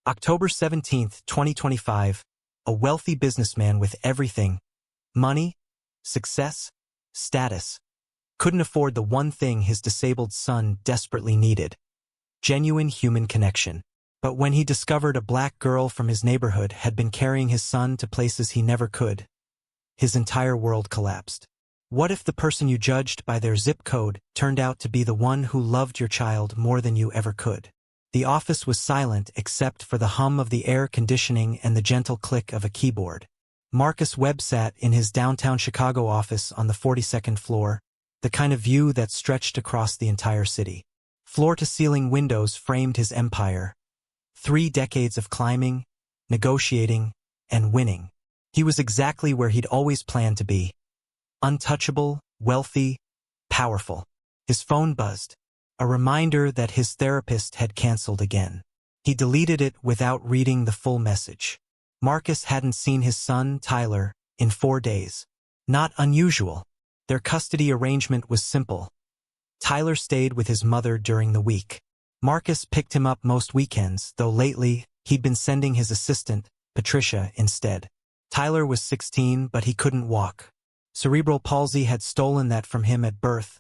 October 17, 2025, a wealthy businessman with everything, money, success, status, couldn't afford the one thing his disabled son desperately needed: genuine human connection. But when he discovered a black girl from his neighborhood had been carrying his son to places he never could, his entire world collapsed. What if the person you judged by their zip code turned out to be the one who loved your child more than you ever could? The office was silent except for the hum of the air conditioning and the gentle click of a keyboard. Marcus Webb sat in his downtown Chicago office on the 42nd floor, the kind of view that stretched across the entire city. Floor-to-ceiling windows framed his empire. 3 decades of climbing, negotiating, and winning. He was exactly where he'd always planned to be. Untouchable, wealthy, powerful. His phone buzzed. A reminder that his therapist had canceled again. He deleted it without reading the full message. Marcus hadn't seen his son, Tyler, in 4 days. Not unusual. Their custody arrangement was simple. Tyler stayed with his mother during the week. Marcus picked him up most weekends, though lately he'd been sending his assistant, Patricia, instead. Tyler was 16, but he couldn't walk. Cerebral palsy had stolen that from him at birth,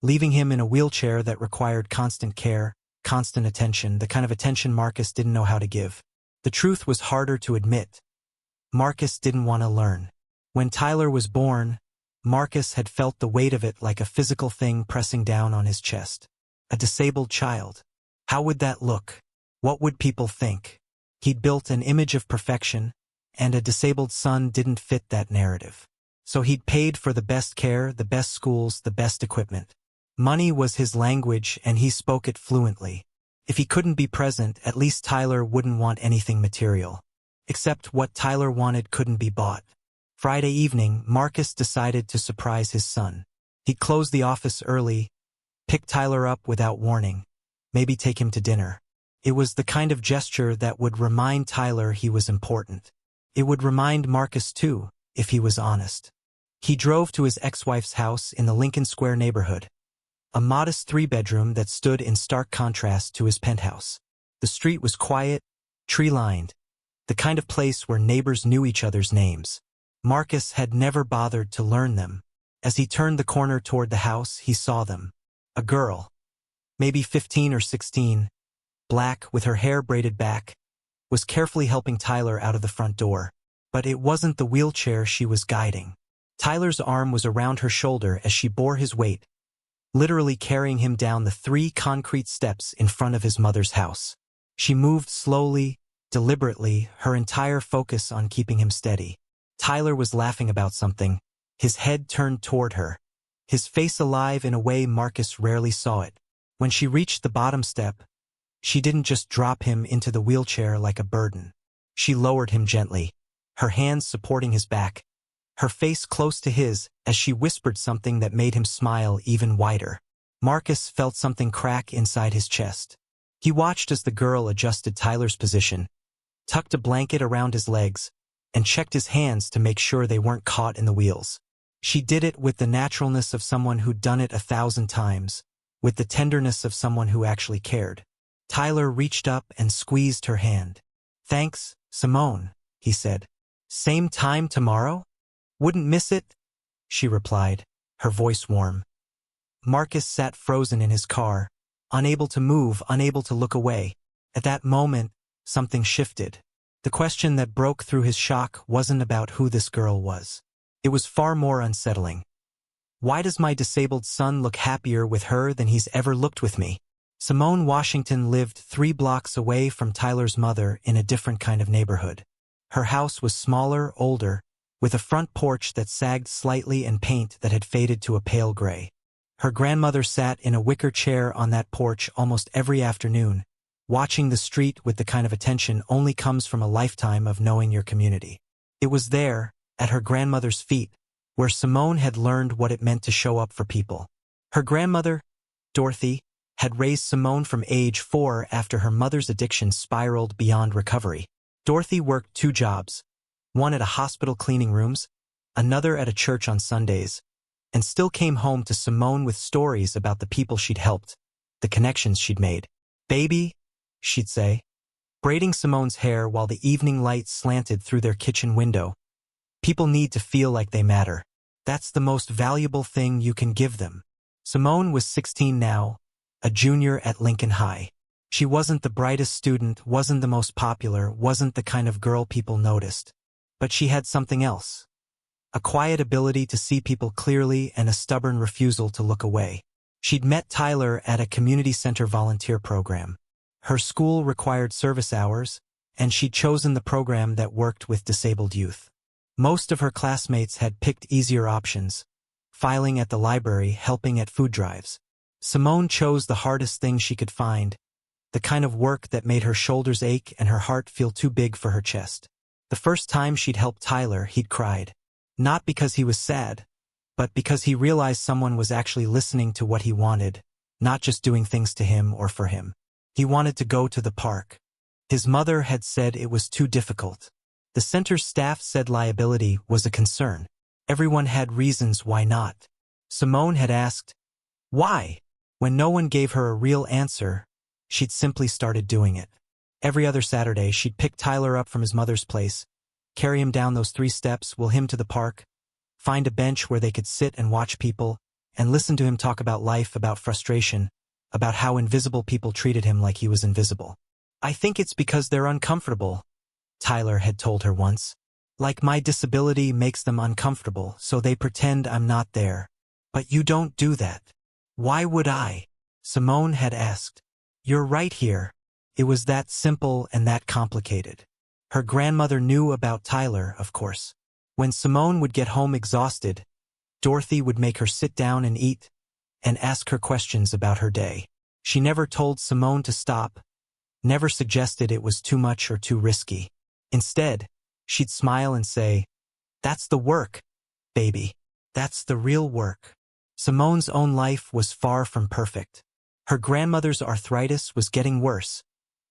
leaving him in a wheelchair that required constant care, constant attention, the kind of attention Marcus didn't know how to give. The truth was harder to admit. Marcus didn't want to learn. When Tyler was born, Marcus had felt the weight of it like a physical thing pressing down on his chest. A disabled child. How would that look? What would people think? He'd built an image of perfection, and a disabled son didn't fit that narrative. So he'd paid for the best care, the best schools, the best equipment. Money was his language, and he spoke it fluently. If he couldn't be present, at least Tyler wouldn't want anything material. Except what Tyler wanted couldn't be bought. Friday evening, Marcus decided to surprise his son. He closed the office early, picked Tyler up without warning, maybe take him to dinner. It was the kind of gesture that would remind Tyler he was important. It would remind Marcus too, if he was honest. He drove to his ex-wife's house in the Lincoln Square neighborhood, a modest 3-bedroom that stood in stark contrast to his penthouse. The street was quiet, tree-lined, the kind of place where neighbors knew each other's names. Marcus had never bothered to learn them. As he turned the corner toward the house, he saw them. A girl, maybe 15 or 16, black with her hair braided back, was carefully helping Tyler out of the front door. But it wasn't the wheelchair she was guiding. Tyler's arm was around her shoulder as she bore his weight, literally carrying him down the 3 concrete steps in front of his mother's house. She moved slowly, deliberately, her entire focus on keeping him steady. Tyler was laughing about something, his head turned toward her, his face alive in a way Marcus rarely saw it. When she reached the bottom step, she didn't just drop him into the wheelchair like a burden. She lowered him gently, her hands supporting his back, her face close to his as she whispered something that made him smile even wider. Marcus felt something crack inside his chest. He watched as the girl adjusted Tyler's position, tucked a blanket around his legs, and checked his hands to make sure they weren't caught in the wheels. She did it with the naturalness of someone who'd done it 1,000 times, with the tenderness of someone who actually cared. Tyler reached up and squeezed her hand. "Thanks, Simone," he said. "Same time tomorrow? Wouldn't miss it," she replied, her voice warm. Marcus sat frozen in his car, unable to move, unable to look away. At that moment, something shifted. The question that broke through his shock wasn't about who this girl was. It was far more unsettling. Why does my disabled son look happier with her than he's ever looked with me? Simone Washington lived 3 blocks away from Tyler's mother in a different kind of neighborhood. Her house was smaller, older, with a front porch that sagged slightly and paint that had faded to a pale gray. Her grandmother sat in a wicker chair on that porch almost every afternoon, watching the street with the kind of attention only comes from a lifetime of knowing your community. It was there, at her grandmother's feet, where Simone had learned what it meant to show up for people. Her grandmother, Dorothy, had raised Simone from age 4 after her mother's addiction spiraled beyond recovery. Dorothy worked 2 jobs, one at a hospital cleaning rooms, another at a church on Sundays, and still came home to Simone with stories about the people she'd helped, the connections she'd made. "Baby," she'd say, braiding Simone's hair while the evening light slanted through their kitchen window. People need to feel like they matter. That's the most valuable thing you can give them. Simone was 16 now, a junior at Lincoln High. She wasn't the brightest student, wasn't the most popular, wasn't the kind of girl people noticed. But she had something else. A quiet ability to see people clearly and a stubborn refusal to look away. She'd met Tyler at a community center volunteer program. Her school required service hours, and she'd chosen the program that worked with disabled youth. Most of her classmates had picked easier options, filing at the library, helping at food drives. Simone chose the hardest thing she could find, the kind of work that made her shoulders ache and her heart feel too big for her chest. The first time she'd helped Tyler, he'd cried. Not because he was sad, but because he realized someone was actually listening to what he wanted, not just doing things to him or for him. He wanted to go to the park. His mother had said it was too difficult. The center's staff said liability was a concern. Everyone had reasons why not. Simone had asked, why? When no one gave her a real answer, she'd simply started doing it. Every other Saturday, she'd pick Tyler up from his mother's place, carry him down those 3 steps, wheel him to the park, find a bench where they could sit and watch people, and listen to him talk about life, about frustration, about how invisible people treated him like he was invisible. I think it's because they're uncomfortable, Tyler had told her once. Like my disability makes them uncomfortable, so they pretend I'm not there. But you don't do that. Why would I? Simone had asked. You're right here. It was that simple and that complicated. Her grandmother knew about Tyler, of course. When Simone would get home exhausted, Dorothy would make her sit down and eat, and ask her questions about her day. She never told Simone to stop, never suggested it was too much or too risky. Instead, she'd smile and say, that's the work, baby. That's the real work. Simone's own life was far from perfect. Her grandmother's arthritis was getting worse,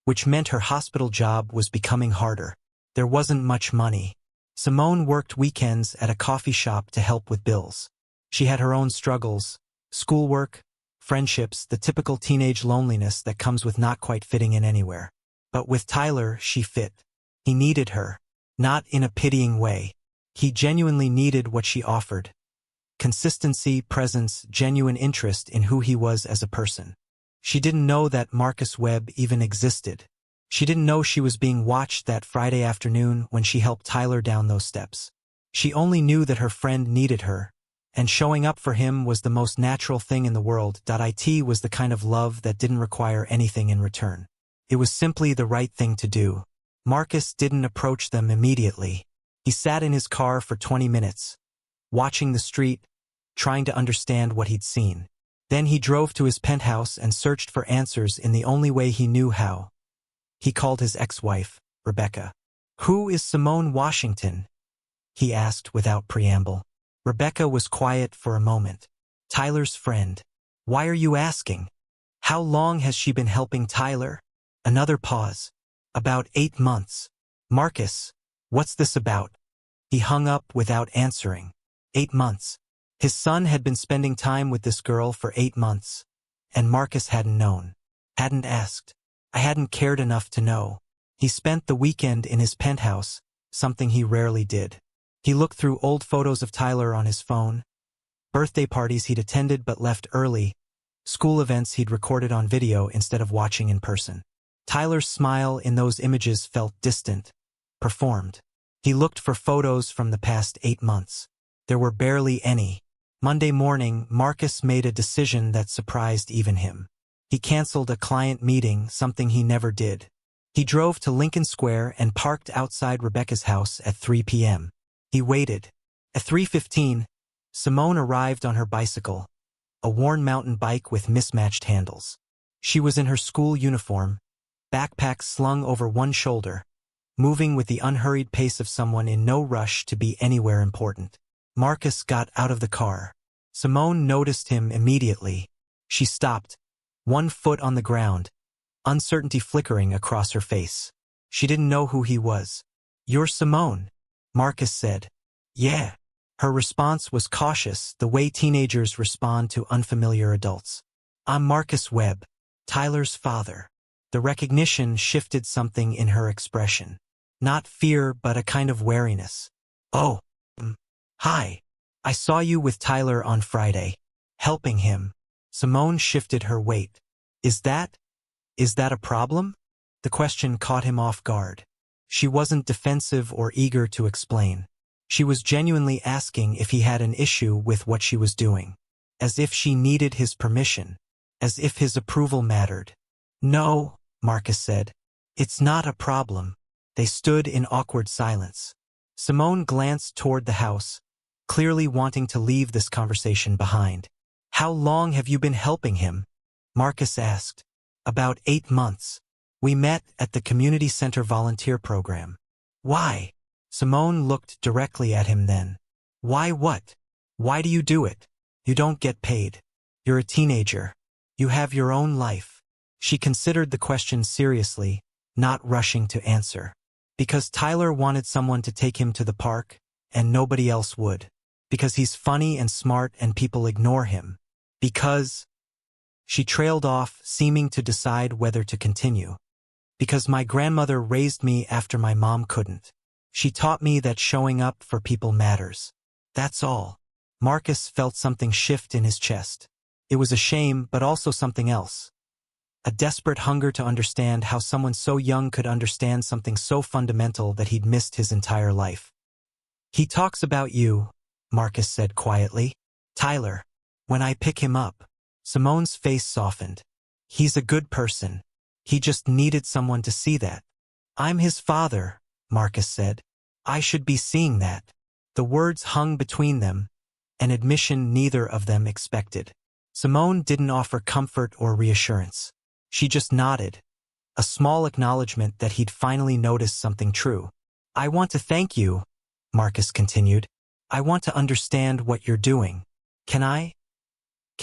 which meant her hospital job was becoming harder. There wasn't much money. Simone worked weekends at a coffee shop to help with bills. She had her own struggles, schoolwork, friendships, the typical teenage loneliness that comes with not quite fitting in anywhere. But with Tyler, she fit. He needed her, not in a pitying way. He genuinely needed what she offered. Consistency, presence, genuine interest in who he was as a person. She didn't know that Marcus Webb even existed. She didn't know she was being watched that Friday afternoon when she helped Tyler down those steps. She only knew that her friend needed her, and showing up for him was the most natural thing in the world. It was the kind of love that didn't require anything in return. It was simply the right thing to do. Marcus didn't approach them immediately. He sat in his car for 20 minutes, watching the street, trying to understand what he'd seen. Then he drove to his penthouse and searched for answers in the only way he knew how. He called his ex-wife, Rebecca. Who is Simone Washington? He asked without preamble. Rebecca was quiet for a moment. Tyler's friend. Why are you asking? How long has she been helping Tyler? Another pause. About 8 months. Marcus, what's this about? He hung up without answering. 8 months. His son had been spending time with this girl for 8 months, and Marcus hadn't known, hadn't asked. I hadn't cared enough to know. He spent the weekend in his penthouse, something he rarely did. He looked through old photos of Tyler on his phone, birthday parties he'd attended but left early, school events he'd recorded on video instead of watching in person. Tyler's smile in those images felt distant, performed. He looked for photos from the past 8 months. There were barely any. Monday morning, Marcus made a decision that surprised even him. He canceled a client meeting, something he never did. He drove to Lincoln Square and parked outside Rebecca's house at 3 p.m. He waited. At 3:15, Simone arrived on her bicycle, a worn mountain bike with mismatched handles. She was in her school uniform, backpack slung over one shoulder, moving with the unhurried pace of someone in no rush to be anywhere important. Marcus got out of the car. Simone noticed him immediately. She stopped, one foot on the ground, uncertainty flickering across her face. She didn't know who he was. You're Simone, Marcus said. Yeah. Her response was cautious, the way teenagers respond to unfamiliar adults. I'm Marcus Webb, Tyler's father. The recognition shifted something in her expression. Not fear, but a kind of wariness. "Oh, hi. I saw you with Tyler on Friday. Helping him." Simone shifted her weight. Is that a problem?" The question caught him off guard. She wasn't defensive or eager to explain. She was genuinely asking if he had an issue with what she was doing. As if she needed his permission. As if his approval mattered. "No," Marcus said. "It's not a problem." They stood in awkward silence. Simone glanced toward the house, clearly wanting to leave this conversation behind. "How long have you been helping him?" Marcus asked. "About 8 months. We met at the community center volunteer program." "Why?" Simone looked directly at him then. "Why what? Why do you do it? You don't get paid. You're a teenager. You have your own life." She considered the question seriously, not rushing to answer. "Because Tyler wanted someone to take him to the park, and nobody else would. Because he's funny and smart and people ignore him. Because—" She trailed off, seeming to decide whether to continue. "Because my grandmother raised me after my mom couldn't. She taught me that showing up for people matters. That's all." Marcus felt something shift in his chest. It was a shame, but also something else. A desperate hunger to understand how someone so young could understand something so fundamental that he'd missed his entire life. "He talks about you," Marcus said quietly. "Tyler. When I pick him up." Simone's face softened. "He's a good person. He just needed someone to see that." "I'm his father," Marcus said. "I should be seeing that." The words hung between them, an admission neither of them expected. Simone didn't offer comfort or reassurance. She just nodded, a small acknowledgement that he'd finally noticed something true. "I want to thank you," Marcus continued. "I want to understand what you're doing. Can I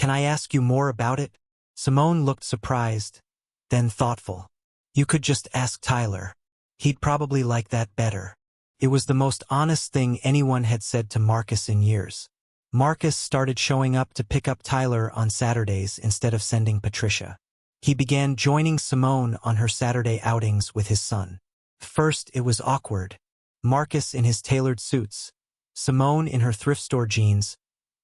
ask you more about it?" Simone looked surprised, then thoughtful. "You could just ask Tyler. He'd probably like that better." It was the most honest thing anyone had said to Marcus in years. Marcus started showing up to pick up Tyler on Saturdays instead of sending Patricia. He began joining Simone on her Saturday outings with his son. First, it was awkward. Marcus in his tailored suits, Simone in her thrift store jeans,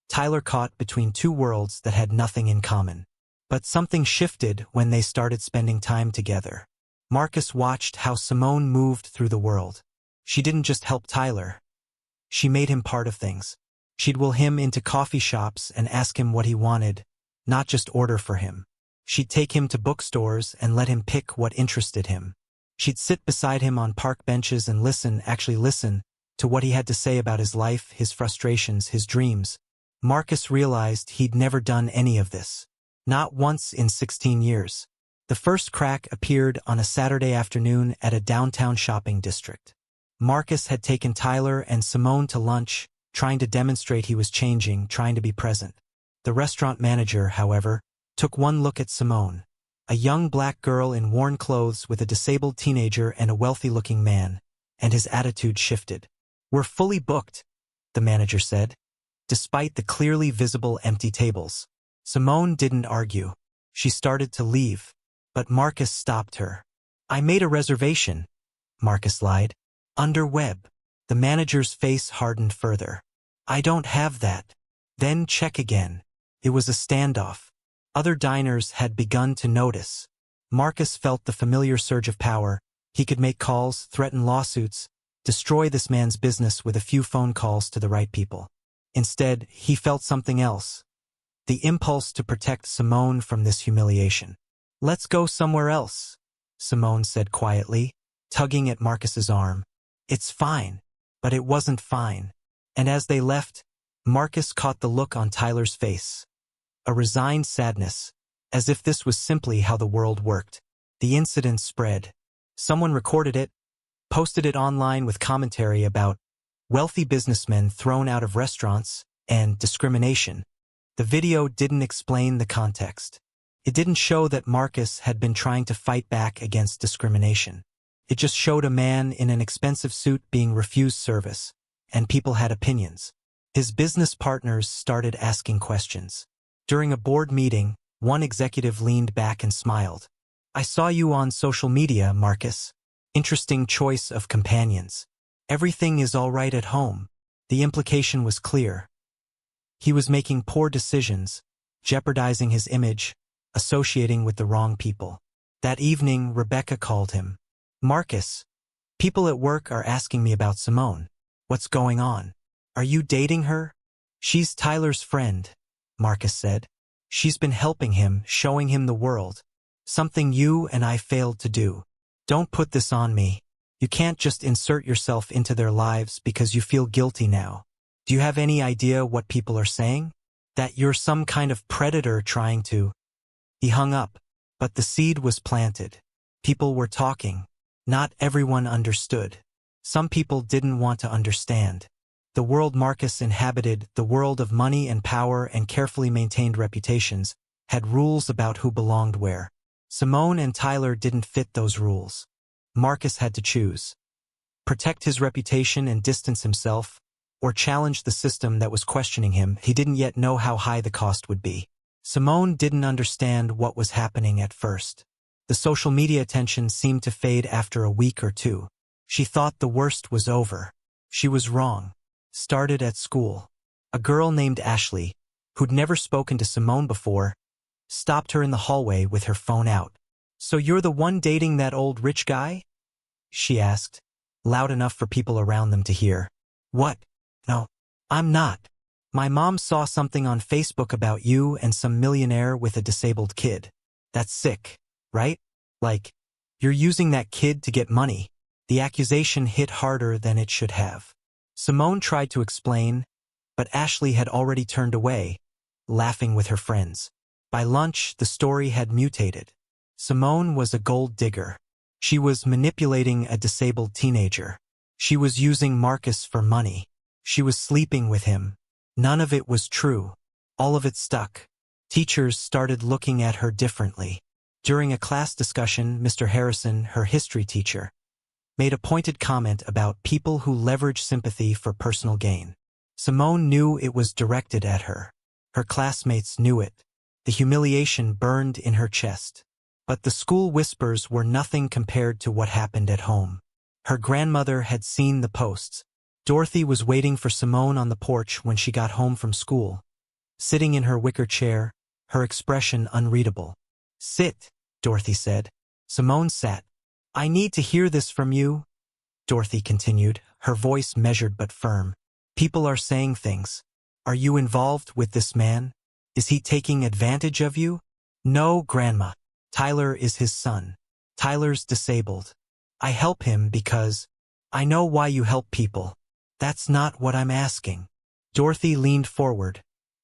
Tyler caught between two worlds that had nothing in common. But something shifted when they started spending time together. Marcus watched how Simone moved through the world. She didn't just help Tyler. She made him part of things. She'd will him into coffee shops and ask him what he wanted, not just order for him. She'd take him to bookstores and let him pick what interested him. She'd sit beside him on park benches and actually listen, to what he had to say about his life, his frustrations, his dreams. Marcus realized he'd never done any of this. Not once in 16 years. The first crack appeared on a Saturday afternoon at a downtown shopping district. Marcus had taken Tyler and Simone to lunch, trying to demonstrate he was changing, trying to be present. The restaurant manager, however, took one look at Simone, a young black girl in worn clothes with a disabled teenager and a wealthy-looking man, and his attitude shifted. "We're fully booked," the manager said, despite the clearly visible empty tables. Simone didn't argue. She started to leave, but Marcus stopped her. "I made a reservation," Marcus lied. "Under web." The manager's face hardened further. "I don't have that." "Then check again." It was a standoff. Other diners had begun to notice. Marcus felt the familiar surge of power. He could make calls, threaten lawsuits, destroy this man's business with a few phone calls to the right people. Instead, he felt something else. The impulse to protect Simone from this humiliation. "Let's go somewhere else," Simone said quietly, tugging at Marcus's arm. "It's fine." But it wasn't fine. And as they left, Marcus caught the look on Tyler's face. A resigned sadness, as if this was simply how the world worked. The incident spread. Someone recorded it, posted it online with commentary about wealthy businessmen thrown out of restaurants and discrimination. The video didn't explain the context. It didn't show that Marcus had been trying to fight back against discrimination. It just showed a man in an expensive suit being refused service, and people had opinions. His business partners started asking questions. During a board meeting, one executive leaned back and smiled. I saw you on social media, Marcus. Interesting choice of companions. Everything is all right at home. The implication was clear. He was making poor decisions, jeopardizing his image, associating with the wrong people. That evening, Rebecca called him. Marcus, people at work are asking me about Simone. What's going on? Are you dating her? She's Tyler's friend, Marcus said. She's been helping him, showing him the world. Something you and I failed to do. Don't put this on me. You can't just insert yourself into their lives because you feel guilty now. Do you have any idea what people are saying? That you're some kind of predator trying to... He hung up, but the seed was planted. People were talking. Not everyone understood. Some people didn't want to understand. The world Marcus inhabited, the world of money and power and carefully maintained reputations, had rules about who belonged where. Simone and Tyler didn't fit those rules. Marcus had to choose. Protect his reputation and distance himself, or challenge the system that was questioning him. He didn't yet know how high the cost would be. Simone didn't understand what was happening at first. The social media attention seemed to fade after a week or two. She thought the worst was over. She was wrong. Started at school. A girl named Ashley, who'd never spoken to Simone before, stopped her in the hallway with her phone out. So you're the one dating that old rich guy? She asked, loud enough for people around them to hear. What? No, I'm not. My mom saw something on Facebook about you and some millionaire with a disabled kid. That's sick, right? Like, you're using that kid to get money. The accusation hit harder than it should have. Simone tried to explain, but Ashley had already turned away, laughing with her friends. By lunch, the story had mutated. Simone was a gold digger. She was manipulating a disabled teenager. She was using Marcus for money. She was sleeping with him. None of it was true. All of it stuck. Teachers started looking at her differently. During a class discussion, Mr. Harrison, her history teacher, made a pointed comment about people who leverage sympathy for personal gain. Simone knew it was directed at her. Her classmates knew it. The humiliation burned in her chest. But the school whispers were nothing compared to what happened at home. Her grandmother had seen the posts. Dorothy was waiting for Simone on the porch when she got home from school. Sitting in her wicker chair, her expression unreadable. Sit, Dorothy said. Simone sat. I need to hear this from you, Dorothy continued, her voice measured but firm. People are saying things. Are you involved with this man? Is he taking advantage of you? No, Grandma. Tyler is his son. Tyler's disabled. I help him because I know why you help people. That's not what I'm asking. Dorothy leaned forward,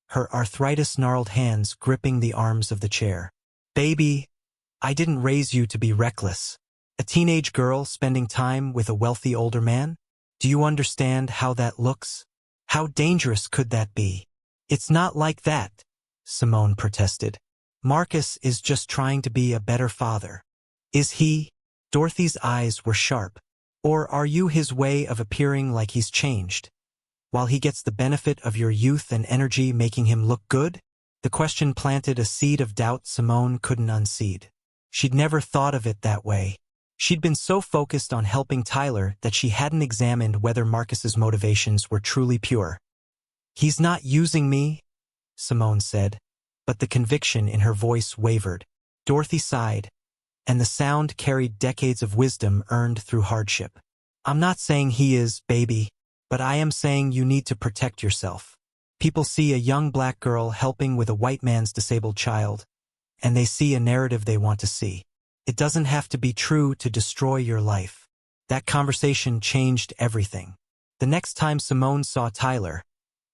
her arthritis-gnarled hands gripping the arms of the chair. Baby, I didn't raise you to be reckless. A teenage girl spending time with a wealthy older man? Do you understand how that looks? How dangerous could that be? It's not like that, Simone protested. Marcus is just trying to be a better father. Is he? Dorothy's eyes were sharp. Or are you his way of appearing like he's changed? While he gets the benefit of your youth and energy making him look good? The question planted a seed of doubt Simone couldn't unseed. She'd never thought of it that way. She'd been so focused on helping Tyler that she hadn't examined whether Marcus's motivations were truly pure. He's not using me, Simone said, but the conviction in her voice wavered. Dorothy sighed, and the sound carried decades of wisdom earned through hardship. I'm not saying he is, baby, but I am saying you need to protect yourself. People see a young black girl helping with a white man's disabled child, and they see a narrative they want to see. It doesn't have to be true to destroy your life. That conversation changed everything. The next time Simone saw Tyler,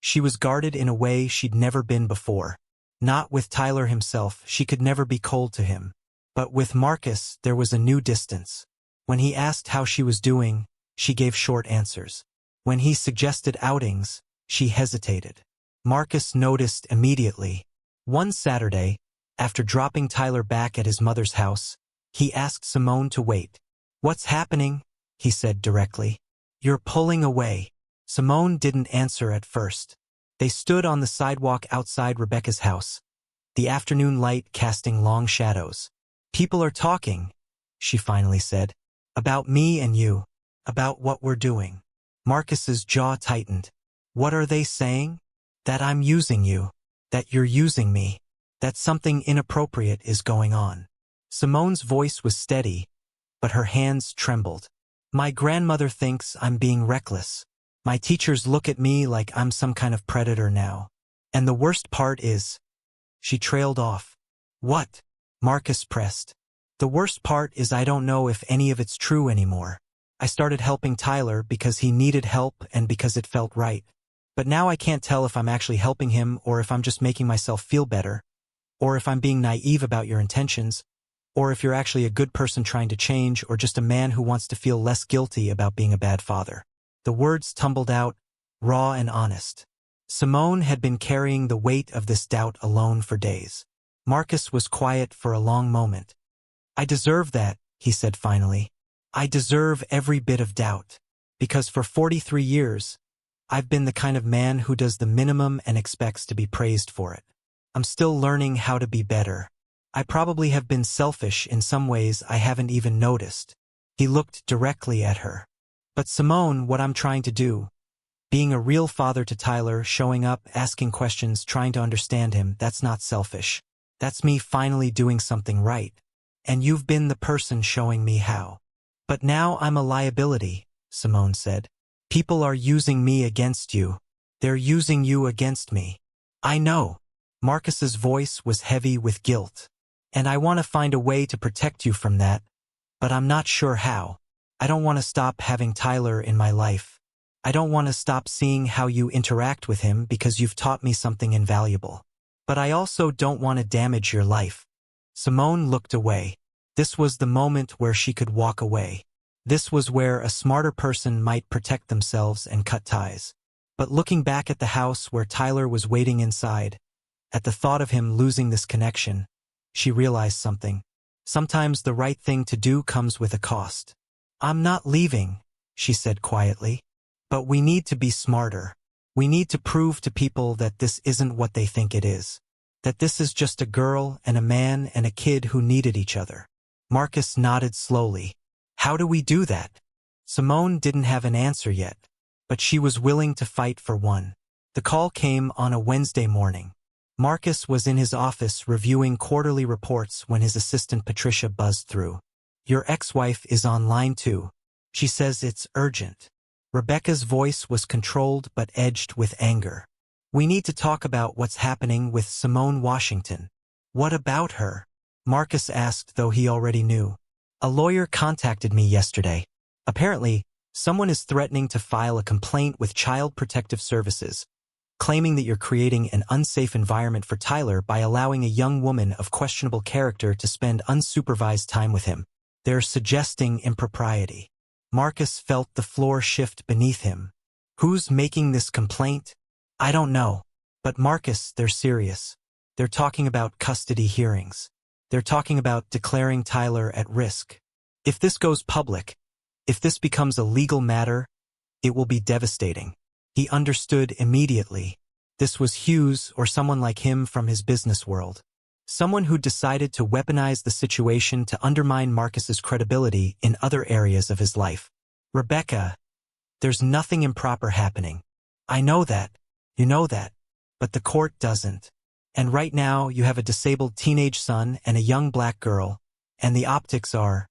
she was guarded in a way she'd never been before. Not with Tyler himself, she could never be cold to him. But with Marcus, there was a new distance. When he asked how she was doing, she gave short answers. When he suggested outings, she hesitated. Marcus noticed immediately. One Saturday, after dropping Tyler back at his mother's house, he asked Simone to wait. What's happening? He said directly. You're pulling away. Simone didn't answer at first. They stood on the sidewalk outside Rebecca's house, the afternoon light casting long shadows. People are talking, she finally said. About me and you. About what we're doing. Marcus's jaw tightened. What are they saying? That I'm using you. That you're using me. That something inappropriate is going on. Simone's voice was steady, but her hands trembled. My grandmother thinks I'm being reckless. My teachers look at me like I'm some kind of predator now. And the worst part is... She trailed off. What? Marcus pressed. The worst part is I don't know if any of it's true anymore. I started helping Tyler because he needed help and because it felt right. But now I can't tell if I'm actually helping him or if I'm just making myself feel better, or if I'm being naive about your intentions, or if you're actually a good person trying to change or just a man who wants to feel less guilty about being a bad father. The words tumbled out, raw and honest. Simone had been carrying the weight of this doubt alone for days. Marcus was quiet for a long moment. I deserve that, he said finally. I deserve every bit of doubt. Because for 43 years, I've been the kind of man who does the minimum and expects to be praised for it. I'm still learning how to be better. I probably have been selfish in some ways I haven't even noticed. He looked directly at her. But Simone, what I'm trying to do, being a real father to Tyler, showing up, asking questions, trying to understand him, that's not selfish. That's me finally doing something right. And you've been the person showing me how. But now I'm a liability, Simone said. People are using me against you. They're using you against me. I know. Marcus's voice was heavy with guilt. And I want to find a way to protect you from that, but I'm not sure how. I don't want to stop having Tyler in my life. I don't want to stop seeing how you interact with him because you've taught me something invaluable. But I also don't want to damage your life. Simone looked away. This was the moment where she could walk away. This was where a smarter person might protect themselves and cut ties. But looking back at the house where Tyler was waiting inside, at the thought of him losing this connection, she realized something. Sometimes the right thing to do comes with a cost. I'm not leaving, she said quietly. But we need to be smarter. We need to prove to people that this isn't what they think it is. That this is just a girl and a man and a kid who needed each other. Marcus nodded slowly. How do we do that? Simone didn't have an answer yet, but she was willing to fight for one. The call came on a Wednesday morning. Marcus was in his office reviewing quarterly reports when his assistant Patricia buzzed through. Your ex-wife is online too. She says it's urgent. Rebecca's voice was controlled but edged with anger. We need to talk about what's happening with Simone Washington. What about her? Marcus asked, though he already knew. A lawyer contacted me yesterday. Apparently, someone is threatening to file a complaint with Child Protective Services, claiming that you're creating an unsafe environment for Tyler by allowing a young woman of questionable character to spend unsupervised time with him. They're suggesting impropriety. Marcus felt the floor shift beneath him. Who's making this complaint? I don't know. But Marcus, they're serious. They're talking about custody hearings. They're talking about declaring Tyler at risk. If this goes public, if this becomes a legal matter, it will be devastating. He understood immediately. This was Hughes or someone like him from his business world. Someone who decided to weaponize the situation to undermine Marcus's credibility in other areas of his life. Rebecca, there's nothing improper happening. I know that. You know that. But the court doesn't. And right now you have a disabled teenage son and a young black girl, and the optics are...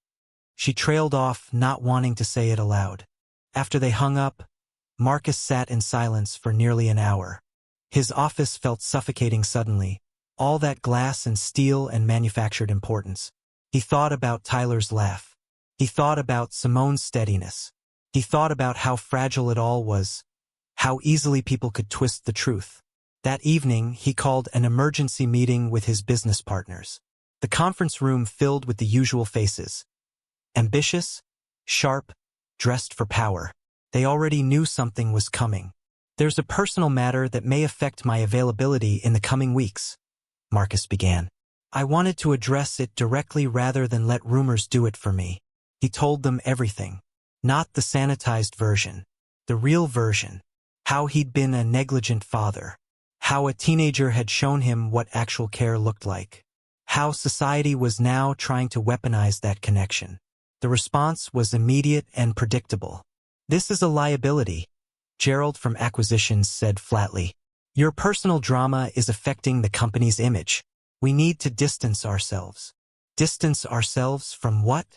She trailed off, not wanting to say it aloud. After they hung up, Marcus sat in silence for nearly an hour. His office felt suffocating suddenly. All that glass and steel and manufactured importance. He thought about Tyler's laugh. He thought about Simone's steadiness. He thought about how fragile it all was, how easily people could twist the truth. That evening, he called an emergency meeting with his business partners. The conference room filled with the usual faces. Ambitious, sharp, dressed for power. They already knew something was coming. There's a personal matter that may affect my availability in the coming weeks, Marcus began. I wanted to address it directly rather than let rumors do it for me. He told them everything. Not the sanitized version. The real version. How he'd been a negligent father. How a teenager had shown him what actual care looked like. how society was now trying to weaponize that connection. The response was immediate and predictable. "This is a liability," Gerald from Acquisitions said flatly. "Your personal drama is affecting the company's image. We need to distance ourselves." "Distance ourselves from what?"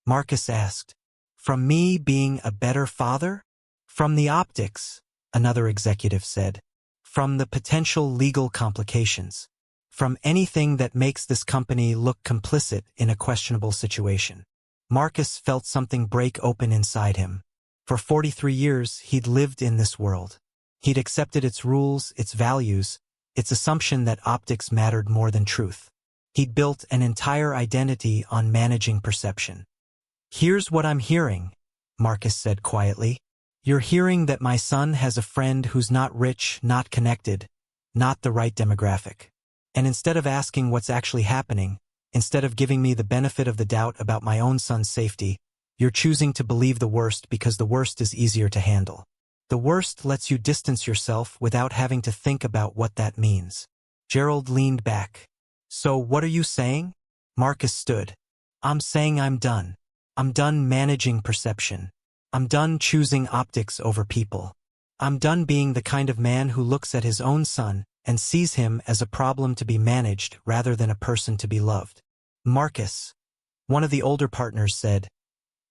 Marcus asked. "From me being a better father?" "From the optics," another executive said. "From the potential legal complications. From anything that makes this company look complicit in a questionable situation." Marcus felt something break open inside him. For 43 years, he'd lived in this world. He'd accepted its rules, its values, its assumption that optics mattered more than truth. He'd built an entire identity on managing perception. "Here's what I'm hearing," Marcus said quietly. "You're hearing that my son has a friend who's not rich, not connected, not the right demographic. And instead of asking what's actually happening, instead of giving me the benefit of the doubt about my own son's safety, you're choosing to believe the worst because the worst is easier to handle. The worst lets you distance yourself without having to think about what that means." Gerald leaned back. "So what are you saying?" Marcus stood. "I'm saying I'm done. I'm done managing perception. I'm done choosing optics over people. I'm done being the kind of man who looks at his own son and sees him as a problem to be managed rather than a person to be loved." "Marcus," one of the older partners said,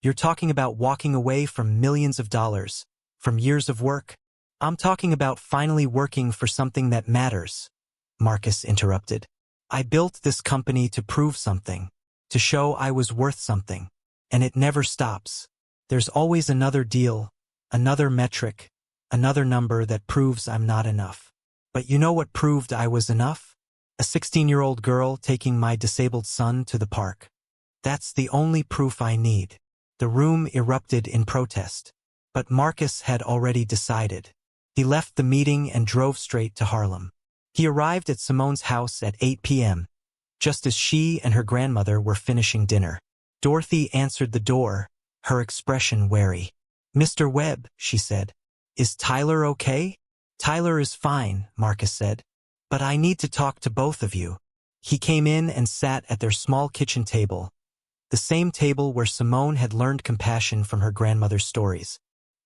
"you're talking about walking away from millions of dollars, from years of work. I'm talking about finally working for something that matters." Marcus interrupted. "I built this company to prove something, to show I was worth something, and it never stops. There's always another deal, another metric, another number that proves I'm not enough. But you know what proved I was enough? A 16-year-old girl taking my disabled son to the park. That's the only proof I need." The room erupted in protest. But Marcus had already decided. He left the meeting and drove straight to Harlem. He arrived at Simone's house at 8 p.m., just as she and her grandmother were finishing dinner. Dorothy answered the door, her expression wary. "Mr. Webb," she said, "is Tyler okay?" "Tyler is fine," Marcus said, "but I need to talk to both of you." He came in and sat at their small kitchen table, the same table where Simone had learned compassion from her grandmother's stories.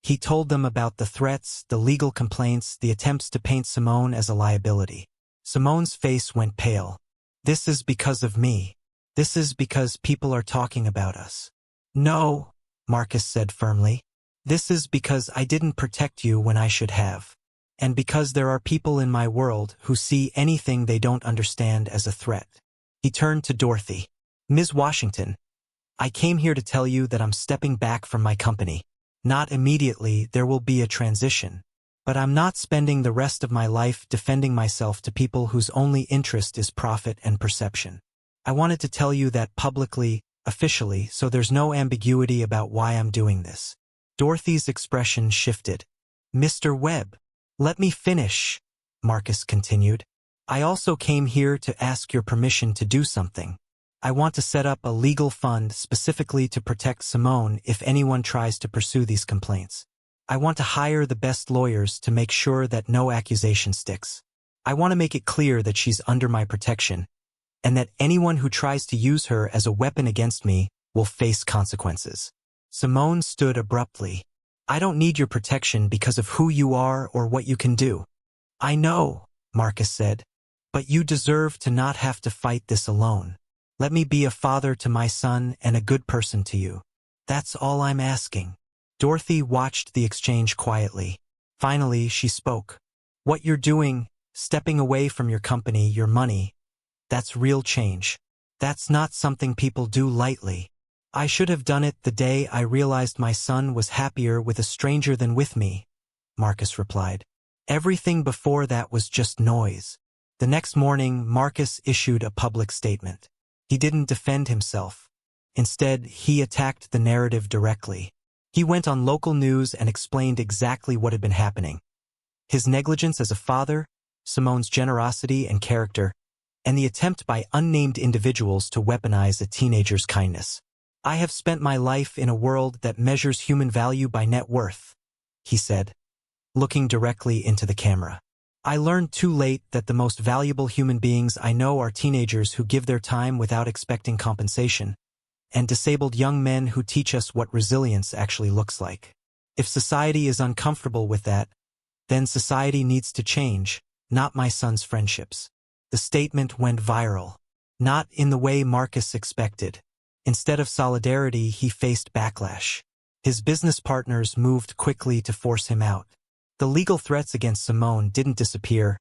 He told them about the threats, the legal complaints, the attempts to paint Simone as a liability. Simone's face went pale. "This is because of me. This is because people are talking about us." "No," Marcus said firmly. "This is because I didn't protect you when I should have. And because there are people in my world who see anything they don't understand as a threat." He turned to Dorothy. "Ms. Washington, I came here to tell you that I'm stepping back from my company. Not immediately, there will be a transition. But I'm not spending the rest of my life defending myself to people whose only interest is profit and perception. I wanted to tell you that publicly, officially, so there's no ambiguity about why I'm doing this." Dorothy's expression shifted. "Mr. Webb, let me finish," Marcus continued. "I also came here to ask your permission to do something. I want to set up a legal fund specifically to protect Simone if anyone tries to pursue these complaints. I want to hire the best lawyers to make sure that no accusation sticks. I want to make it clear that she's under my protection, and that anyone who tries to use her as a weapon against me will face consequences." Simone stood abruptly. "I don't need your protection because of who you are or what you can do." "I know," Marcus said, "but you deserve to not have to fight this alone. Let me be a father to my son and a good person to you. That's all I'm asking." Dorothy watched the exchange quietly. Finally, she spoke. "What you're doing, stepping away from your company, your money, that's real change. That's not something people do lightly. I should have done it the day I realized my son was happier with a stranger than with me," Marcus replied. "Everything before that was just noise." The next morning, Marcus issued a public statement. He didn't defend himself. Instead, he attacked the narrative directly. He went on local news and explained exactly what had been happening. His negligence as a father, Simone's generosity and character, and the attempt by unnamed individuals to weaponize a teenager's kindness. "I have spent my life in a world that measures human value by net worth," he said, looking directly into the camera. I learned too late that the most valuable human beings I know are teenagers who give their time without expecting compensation, and disabled young men who teach us what resilience actually looks like. If society is uncomfortable with that, then society needs to change, not my son's friendships. The statement went viral. Not in the way Marcus expected. Instead of solidarity, he faced backlash. His business partners moved quickly to force him out. The legal threats against Simone didn't disappear,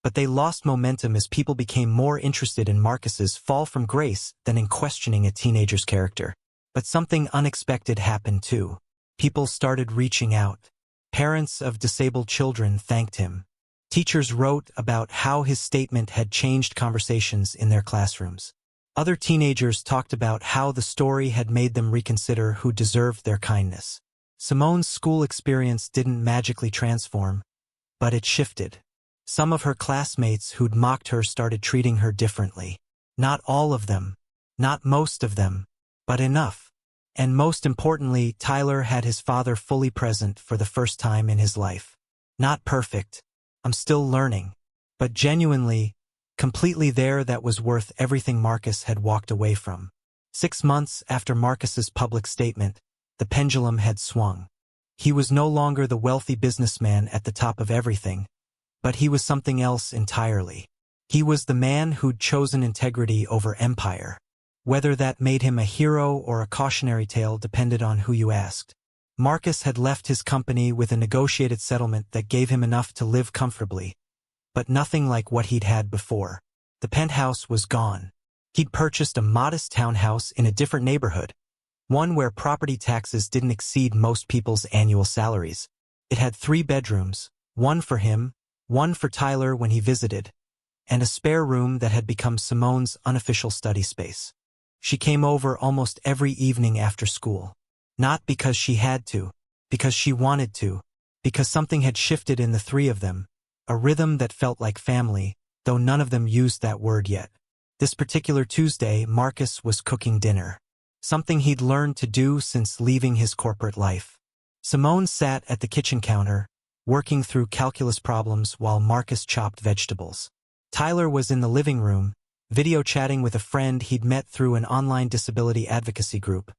but they lost momentum as people became more interested in Marcus's fall from grace than in questioning a teenager's character. But something unexpected happened too. People started reaching out. Parents of disabled children thanked him. Teachers wrote about how his statement had changed conversations in their classrooms. Other teenagers talked about how the story had made them reconsider who deserved their kindness. Simone's school experience didn't magically transform, but it shifted. Some of her classmates who'd mocked her started treating her differently. Not all of them, not most of them, but enough. And most importantly, Tyler had his father fully present for the first time in his life. Not perfect. I'm still learning. But genuinely, completely there. That was worth everything Marcus had walked away from. 6 months after Marcus's public statement, the pendulum had swung. He was no longer the wealthy businessman at the top of everything, but he was something else entirely. He was the man who'd chosen integrity over empire. Whether that made him a hero or a cautionary tale depended on who you asked. Marcus had left his company with a negotiated settlement that gave him enough to live comfortably, but nothing like what he'd had before. The penthouse was gone. He'd purchased a modest townhouse in a different neighborhood, one where property taxes didn't exceed most people's annual salaries. It had 3 bedrooms, one for him, one for Tyler when he visited, and a spare room that had become Simone's unofficial study space. She came over almost every evening after school. Not because she had to, because she wanted to, because something had shifted in the 3 of them, a rhythm that felt like family, though none of them used that word yet. This particular Tuesday, Marcus was cooking dinner. Something he'd learned to do since leaving his corporate life. Simone sat at the kitchen counter, working through calculus problems while Marcus chopped vegetables. Tyler was in the living room, video chatting with a friend he'd met through an online disability advocacy group,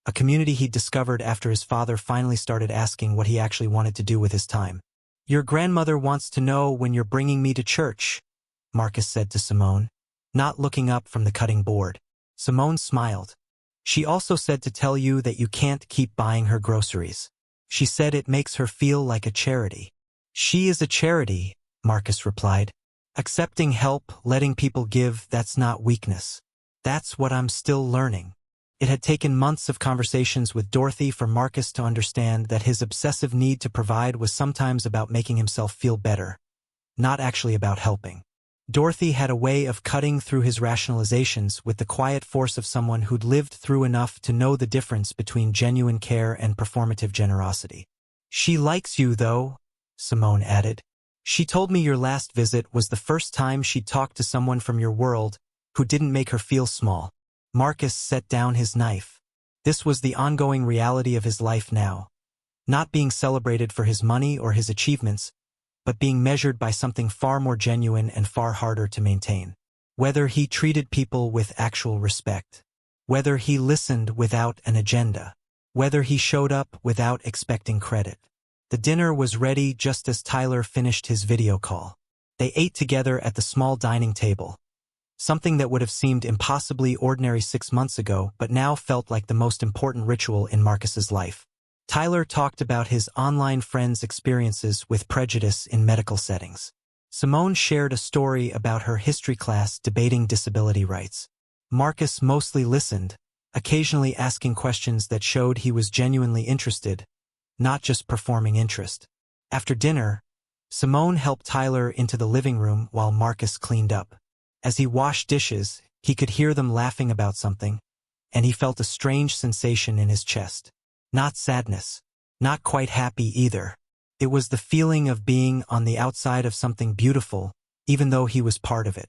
a community he'd discovered after his father finally started asking what he actually wanted to do with his time. "Your grandmother wants to know when you're bringing me to church," Marcus said to Simone, not looking up from the cutting board. Simone smiled. "She also said to tell you that you can't keep buying her groceries. She said it makes her feel like a charity." "She is a charity," Marcus replied. "Accepting help, letting people give, that's not weakness. That's what I'm still learning." It had taken months of conversations with Dorothy for Marcus to understand that his obsessive need to provide was sometimes about making himself feel better, not actually about helping. Dorothy had a way of cutting through his rationalizations with the quiet force of someone who'd lived through enough to know the difference between genuine care and performative generosity. "She likes you, though," Simone added. "She told me your last visit was the first time she'd talked to someone from your world who didn't make her feel small." Marcus set down his knife. This was the ongoing reality of his life now. Not being celebrated for his money or his achievements, but being measured by something far more genuine and far harder to maintain. Whether he treated people with actual respect. Whether he listened without an agenda. Whether he showed up without expecting credit. The dinner was ready just as Tyler finished his video call. They ate together at the small dining table. Something that would have seemed impossibly ordinary 6 months ago, but now felt like the most important ritual in Marcus's life. Tyler talked about his online friends' experiences with prejudice in medical settings. Simone shared a story about her history class debating disability rights. Marcus mostly listened, occasionally asking questions that showed he was genuinely interested, not just performing interest. After dinner, Simone helped Tyler into the living room while Marcus cleaned up. As he washed dishes, he could hear them laughing about something, and he felt a strange sensation in his chest. Not sadness, not quite happy either. It was the feeling of being on the outside of something beautiful, even though he was part of it.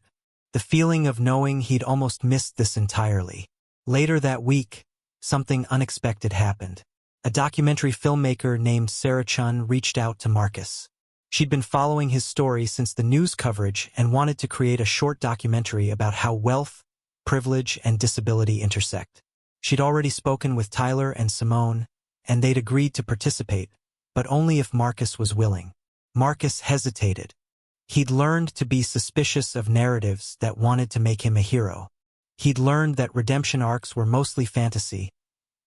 The feeling of knowing he'd almost missed this entirely. Later that week, something unexpected happened. A documentary filmmaker named Sarah Chun reached out to Marcus. She'd been following his story since the news coverage and wanted to create a short documentary about how wealth, privilege, and disability intersect. She'd already spoken with Tyler and Simone, and they'd agreed to participate, but only if Marcus was willing. Marcus hesitated. He'd learned to be suspicious of narratives that wanted to make him a hero. He'd learned that redemption arcs were mostly fantasy,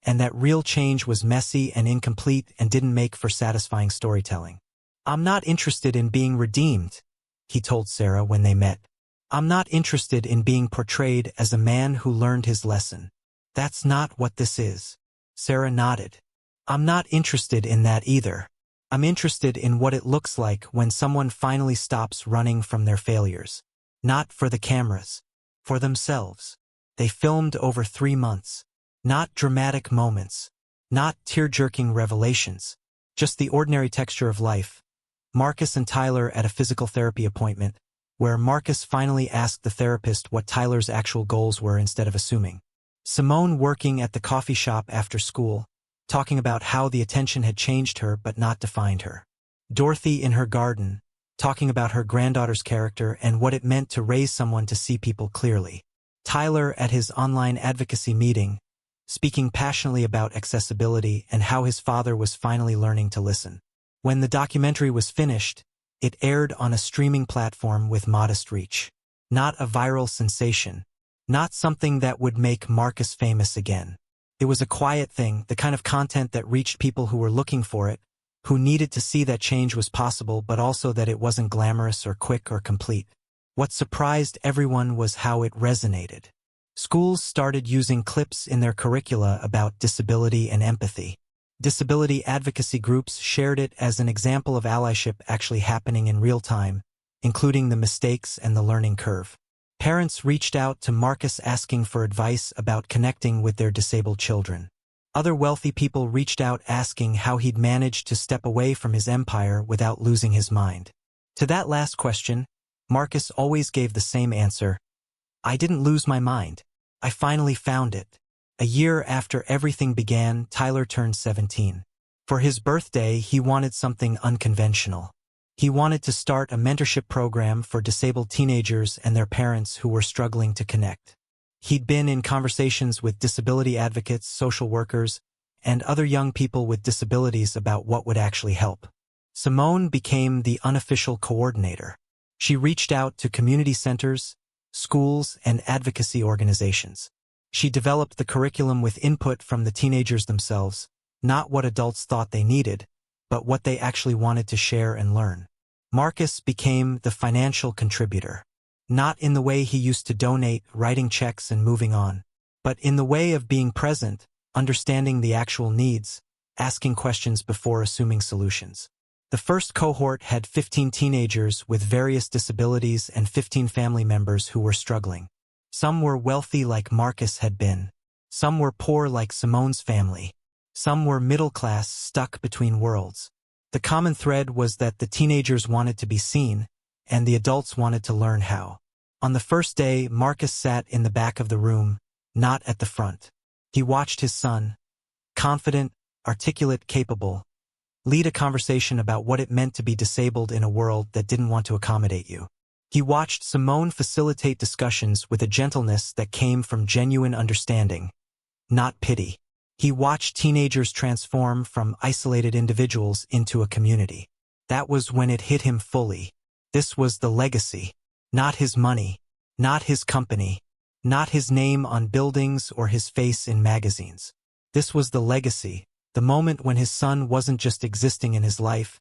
and that real change was messy and incomplete and didn't make for satisfying storytelling. "I'm not interested in being redeemed," he told Sarah when they met. "I'm not interested in being portrayed as a man who learned his lesson. That's not what this is." Sarah nodded. "I'm not interested in that either. I'm interested in what it looks like when someone finally stops running from their failures. Not for the cameras. For themselves." They filmed over 3 months. Not dramatic moments. Not tear-jerking revelations. Just the ordinary texture of life. Marcus and Tyler at a physical therapy appointment, where Marcus finally asked the therapist what Tyler's actual goals were instead of assuming. Simone working at the coffee shop after school, talking about how the attention had changed her but not defined her. Dorothy in her garden, talking about her granddaughter's character and what it meant to raise someone to see people clearly. Tyler at his online advocacy meeting, speaking passionately about accessibility and how his father was finally learning to listen. When the documentary was finished, it aired on a streaming platform with modest reach. Not a viral sensation. Not something that would make Marcus famous again. It was a quiet thing, the kind of content that reached people who were looking for it, who needed to see that change was possible but also that it wasn't glamorous or quick or complete. What surprised everyone was how it resonated. Schools started using clips in their curricula about disability and empathy. Disability advocacy groups shared it as an example of allyship actually happening in real time, including the mistakes and the learning curve. Parents reached out to Marcus asking for advice about connecting with their disabled children. Other wealthy people reached out asking how he'd managed to step away from his empire without losing his mind. To that last question, Marcus always gave the same answer: "I didn't lose my mind. I finally found it." A year after everything began, Tyler turned 17. For his birthday, he wanted something unconventional. He wanted to start a mentorship program for disabled teenagers and their parents who were struggling to connect. He'd been in conversations with disability advocates, social workers, and other young people with disabilities about what would actually help. Simone became the unofficial coordinator. She reached out to community centers, schools, and advocacy organizations. She developed the curriculum with input from the teenagers themselves, not what adults thought they needed, but what they actually wanted to share and learn. Marcus became the financial contributor. Not in the way he used to donate, writing checks and moving on, but in the way of being present, understanding the actual needs, asking questions before assuming solutions. The first cohort had 15 teenagers with various disabilities and 15 family members who were struggling. Some were wealthy like Marcus had been. Some were poor like Simone's family. Some were middle class, stuck between worlds. The common thread was that the teenagers wanted to be seen, and the adults wanted to learn how. On the first day, Marcus sat in the back of the room, not at the front. He watched his son, confident, articulate, capable, lead a conversation about what it meant to be disabled in a world that didn't want to accommodate you. He watched Simone facilitate discussions with a gentleness that came from genuine understanding, not pity. He watched teenagers transform from isolated individuals into a community. That was when it hit him fully. This was the legacy. Not his money, not his company, not his name on buildings or his face in magazines. This was the legacy, the moment when his son wasn't just existing in his life,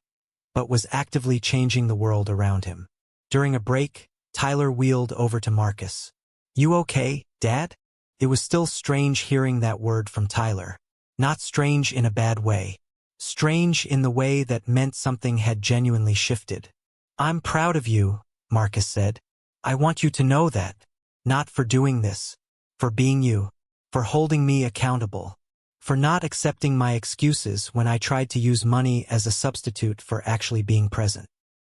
but was actively changing the world around him. During a break, Tyler wheeled over to Marcus. "You okay, Dad?" It was still strange hearing that word from Tyler. Not strange in a bad way. Strange in the way that meant something had genuinely shifted. "I'm proud of you," Marcus said. "I want you to know that. Not for doing this. For being you. For holding me accountable. For not accepting my excuses when I tried to use money as a substitute for actually being present."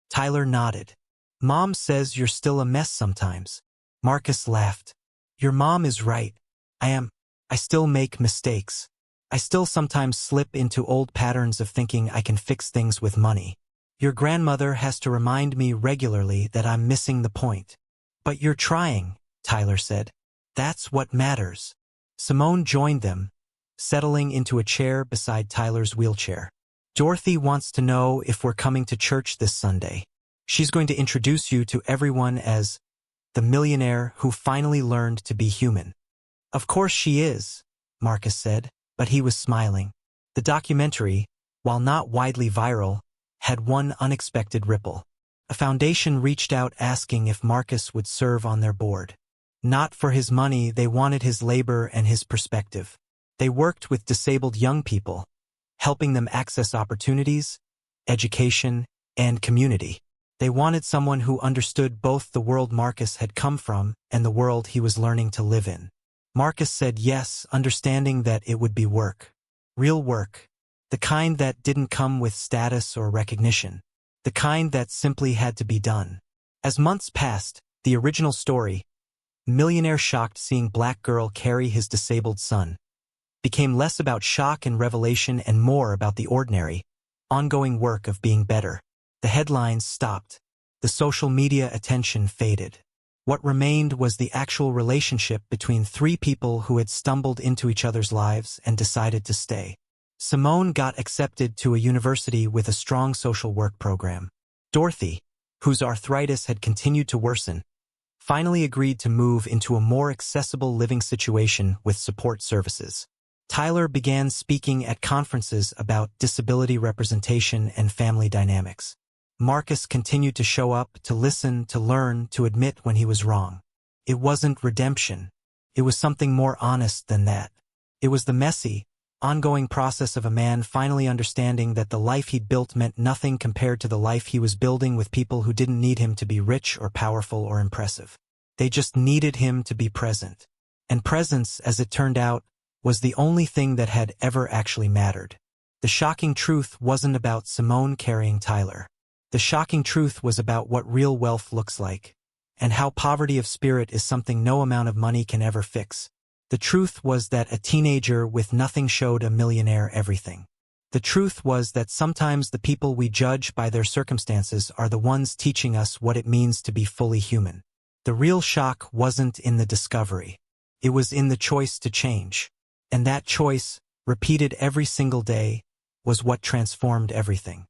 Tyler nodded. "Mom says you're still a mess sometimes." Marcus laughed. "Your mom is right. I still make mistakes. I still sometimes slip into old patterns of thinking I can fix things with money. Your grandmother has to remind me regularly that I'm missing the point. But you're trying, Tyler said. That's what matters. Simone joined them, settling into a chair beside Tyler's wheelchair. Dorothy wants to know if we're coming to church this Sunday. She's going to introduce you to everyone as the millionaire who finally learned to be human. Of course she is, Marcus said, but he was smiling. The documentary, while not widely viral, had one unexpected ripple. A foundation reached out asking if Marcus would serve on their board. Not for his money, they wanted his labor and his perspective. They worked with disabled young people, helping them access opportunities, education, and community. They wanted someone who understood both the world Marcus had come from and the world he was learning to live in. Marcus said yes, understanding that it would be work. Real work. The kind that didn't come with status or recognition. The kind that simply had to be done. As months passed, the original story, Millionaire shocked seeing black girl carry his disabled son, became less about shock and revelation and more about the ordinary, ongoing work of being better. The headlines stopped. The social media attention faded. What remained was the actual relationship between three people who had stumbled into each other's lives and decided to stay. Simone got accepted to a university with a strong social work program. Dorothy, whose arthritis had continued to worsen, finally agreed to move into a more accessible living situation with support services. Tyler began speaking at conferences about disability representation and family dynamics. Marcus continued to show up, to listen, to learn, to admit when he was wrong. It wasn't redemption. It was something more honest than that. It was the messy, ongoing process of a man finally understanding that the life he'd built meant nothing compared to the life he was building with people who didn't need him to be rich or powerful or impressive. They just needed him to be present. And presence, as it turned out, was the only thing that had ever actually mattered. The shocking truth wasn't about Simone carrying Tyler. The shocking truth was about what real wealth looks like, and how poverty of spirit is something no amount of money can ever fix. The truth was that a teenager with nothing showed a millionaire everything. The truth was that sometimes the people we judge by their circumstances are the ones teaching us what it means to be fully human. The real shock wasn't in the discovery. It was in the choice to change. And that choice, repeated every single day, was what transformed everything.